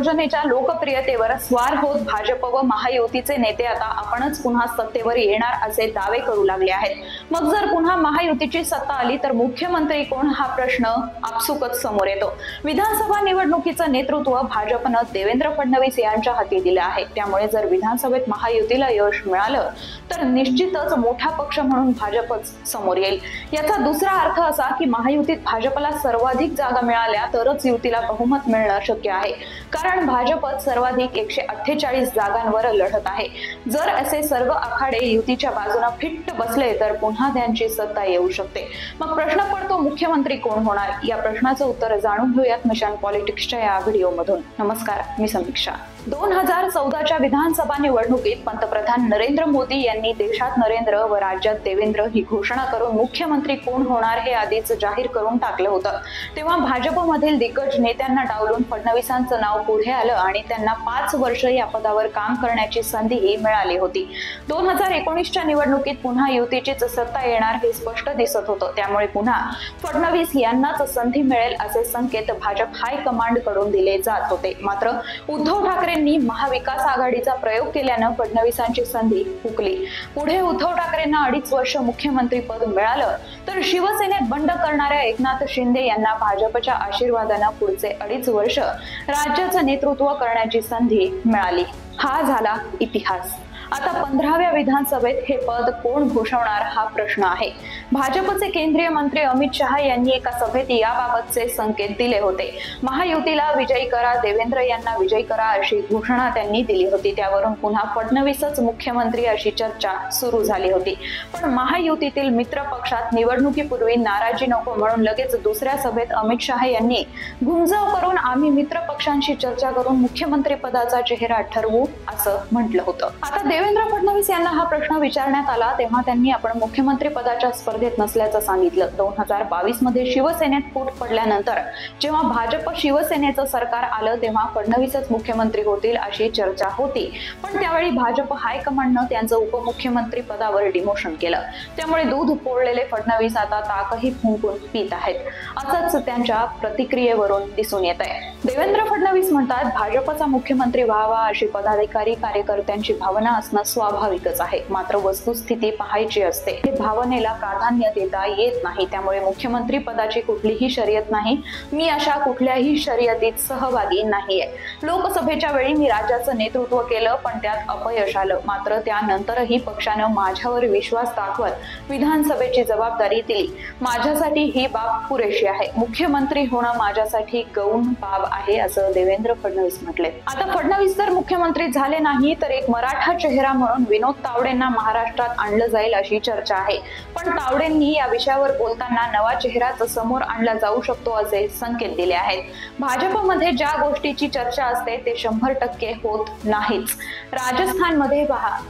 योजनेच्या लोकप्रियतेवर स्वार होत भाजप व महायुतीचे नेते आता आपणच पुन्हा सत्तेवर येणार असे दावे करू लागले आहेत। मग जर पुन्हा महायुतीची सत्ता आली तर मुख्यमंत्री कोण हा प्रश्न आपसुकच समोर येतो। विधानसभा निवडणुकीचं नेतृत्व भाजपनं देवेंद्र फडणवीस यांच्या हाती दिले आहे। त्यामुळे जर विधानसभेत महायुतीला यश मिळालं तर निश्चितच मोठा पक्ष म्हणून भाजपच समोर येईल। याचा दुसरा अर्थ असा की महायुतीत भाजपला सर्वाधिक जागा मिळाल्या तरच युतीला बहुमत मिळणं शक्य आहे, कारण भाजपच सर्वाधिक 148 जागांवर लढत आहे। जर असे सर्व आखाडे युतीच्या बाजूने फिट्ट बसले तर पुन्हा त्यांची सत्ता येऊ शकते। मग प्रश्न पडतो, मुख्यमंत्री कोण होणार? या प्रश्नाचं उत्तर जाणून घेऊयात मिशन पॉलिटिक्सच्या या व्हिडिओमधून। नमस्कार, मी समीक्षा। 2014च्या विधानसभा निवडणुकीत पंतप्रधान नरेंद्र मोदी यांनी देशात नरेंद्र व राज्यात देवेंद्र ही घोषणा करून मुख्यमंत्री कोण होणार हे आधीच जाहीर करून टाकलं होतं। तेव्हा भाजपमधील दिग्गज नेत्यांना डावलून फडणवीसांचं नाव पुढे आलं आणि त्यांना 5 वर्ष या पदावर काम करण्याची संधीही मिळाली होती। 2019च्या निवडणुकीत पुन्हा युतीचीच सत्ता येणार हे स्पष्ट दिसत होतं। त्यामुळे पुन्हा फडणवीस यांनाच संधी मिळेल असे संकेत भाजप हायकमांड कडून दिले जात होते। मात्र उद्धव ठाकरेंनी महाविकास आघाडीचा प्रयोग केल्यानं फडणवीसांची संधी हुकली। पुढे उद्धव ठाकरेंना 2.5 वर्ष मुख्यमंत्री पद मिळालं तर शिवसेनेत बंड करणाऱ्या एकनाथ शिंदे यांना भाजपच्या आशीर्वादानं पुढचे 2.5 वर्ष राज्याचं नेतृत्व करण्याची संधी मिळाली। हा झाला इतिहास। आता 15व्या विधानसभेत हे पद कोण घोषवणार हा प्रश्न आहे। भाजपचे केंद्रीय मंत्री अमित शहा यांनी एका सभेत याबाबतचे संकेत दिले होते। महायुतीला विजयी करा, देवेंद्र यांना विजयी करा अशी घोषणा त्यांनी दिली होती। त्यावरून पुन्हा फडणवीसच मुख्यमंत्री अशी चर्चा सुरू झाली होती। पण महायुतीतील मित्र पक्षात निवडणुकीपूर्वी नाराजी नको म्हणून लगेच दुसऱ्या सभेत अमित शहा यांनी घुमजाव करून आम्ही मित्र पक्षांशी चर्चा करून मुख्यमंत्री पदाचा चेहरा ठरवू असं म्हटलं होतं। आता देवेंद्र फडणवीस यांना हा प्रश्न विचारण्यात आला तेव्हा त्यांनी आपण मुख्यमंत्री पदाच्या स्पर्धेत नसल्याचं सांगितलं। 2022 मध्ये शिवसेनेत फूट पडल्यानंतर जेव्हा भाजप शिवसेनेचं सरकार आलं तेव्हा फडणवीसच मुख्यमंत्री होतील अशी चर्चा होती। पण त्यावेळी भाजप हायकमांडनं त्यांचं उपमुख्यमंत्री पदावर डिमोशन केलं। त्यामुळे दूध पोळलेले फडणवीस आता ताकही फुंकून पित आहेत असंच त्यांच्या प्रतिक्रियेवरून दिसून येत आहे। देवेंद्र फडणवीस म्हणतात, भाजपचा मुख्यमंत्री व्हावा अशी पदाधिकारी कार्यकर्त्यांची भावना असणं स्वाभाविकच आहे। मात्र वस्तुस्थिती पाहायची असते। हे भावनेला प्राधान्य देता येत नाही। त्यामुळे मुख्यमंत्री पदाची कुठलीही शर्यत नाही। मी अशा कुठल्याही शर्यतीत सहभागी नाहीये। लोकसभेच्या वेळी मी राज्याचं नेतृत्व केलं पण त्यात अपयश आलं। मात्र त्यानंतरही पक्षानं माझ्यावर विश्वास दाखवत विधानसभेची जबाबदारी दिली। माझ्यासाठी ही बाब पुरेशी आहे। मुख्यमंत्री होणं माझ्यासाठी गौण बाब आहे असं देवेंद्र फडणवीस म्हटले। आता फडणवीस जर मुख्यमंत्री झाले नाही तर एक मराठा चेहरा म्हणून विनोद तावडेंना महाराष्ट्रात आणलं जाईल अशी चर्चा आहे। पण तावडेंनी या विषयावर बोलताना नवा चेहराच समोर आणला जाऊ शकतो असे संकेत दिले आहेत। भाजपमध्ये ज्या गोष्टीची चर्चा असते ते 100% होत नाहीच। राजस्थानमध्ये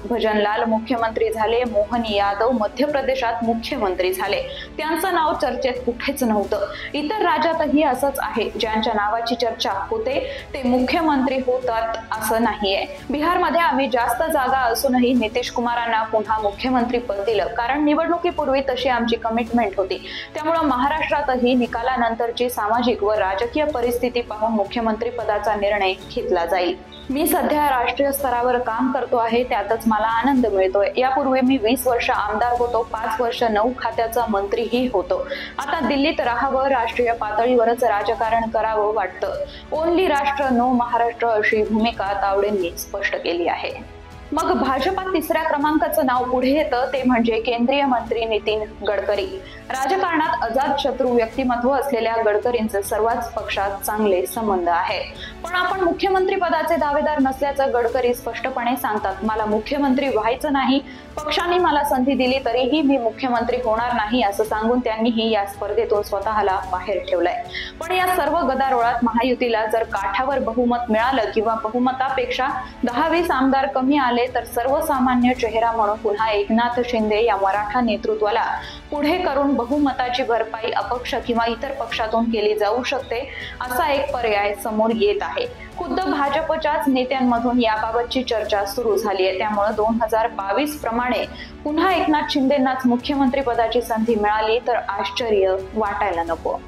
भजनलाल मुख्यमंत्री झाले, मोहन यादव मध्य प्रदेशात मुख्यमंत्री झाले, त्यांचं नाव चर्चेत कुठेच नव्हतं। इतर राज्यातही असंच आहे, ज्यांच्या नावाची चर्चा होते ते मुख्यमंत्री होतात असं नाहीये। बिहारमध्ये आम्ही जास्त जागा असूनही नितीश कुमारांना पुन्हा मुख्यमंत्री पद दिलं, कारण निवडणुकीपूर्वी तशी आमची कमिटमेंट होती। त्यामुळे महाराष्ट्रातही निकालानंतरची सामाजिक व राजकीय परिस्थिती पाहून मुख्यमंत्री पदाचा निर्णय घेतला जाईल। मी सध्या राष्ट्रीय स्तरावर काम करतो आहे, त्यातच मला आनंद मिळतोय। यापूर्वी मी 20 वर्ष आमदार होतो, 5 वर्ष 9 खात्याचा मंत्रीही होतो। आता दिल्लीत राहावं, राष्ट्रीय पातळीवरच राजकारण करावं वाटतं। ओनली राष्ट्र नो महाराष्ट्र अशी भूमिका तावडेंनी स्पष्ट केली आहे। मग भाजपात तिसऱ्या क्रमांकाचं नाव पुढे येतं ते म्हणजे केंद्रीय मंत्री नितीन गडकरी। राजकारणात अजातशत्रू व्यक्तिमत्व असलेल्या गडकरींचे सर्वच पक्षात चांगले संबंध आहेत। पण आपण मुख्यमंत्री पदाचे दावेदार नसल्याचं गडकरी स्पष्टपणे सांगतात। मला मुख्यमंत्री व्हायचं नाही, पक्षाने मला संधी दिली तरीही मी मुख्यमंत्री होणार नाही असं सांगून त्यांनीही या स्पर्धेतून स्वतःला बाहेर ठेवलंय। पण या सर्व गदारोळात महायुतीला जर काठावर बहुमत मिळालं किंवा बहुमतापेक्षा 10-20 आमदार कमी आले तर सर्वसामान्य चेहरा म्हणून पुन्हा एकनाथ शिंदे या मराठा नेतृत्वाला पुढे करून बहुमताची भरपाई अपक्ष किंवा इतर पक्षातून केली जाऊ शकते असा एक पर्याय समोर येत आहे। खुद्द भाजपच्याच नेत्यांमधून याबाबतची चर्चा सुरू झाली आहे। त्यामुळे 2022 प्रमाणे पुन्हा एकनाथ शिंदेंनाच मुख्यमंत्री पदाची संधी मिळाली तर आश्चर्य वाटायला नको।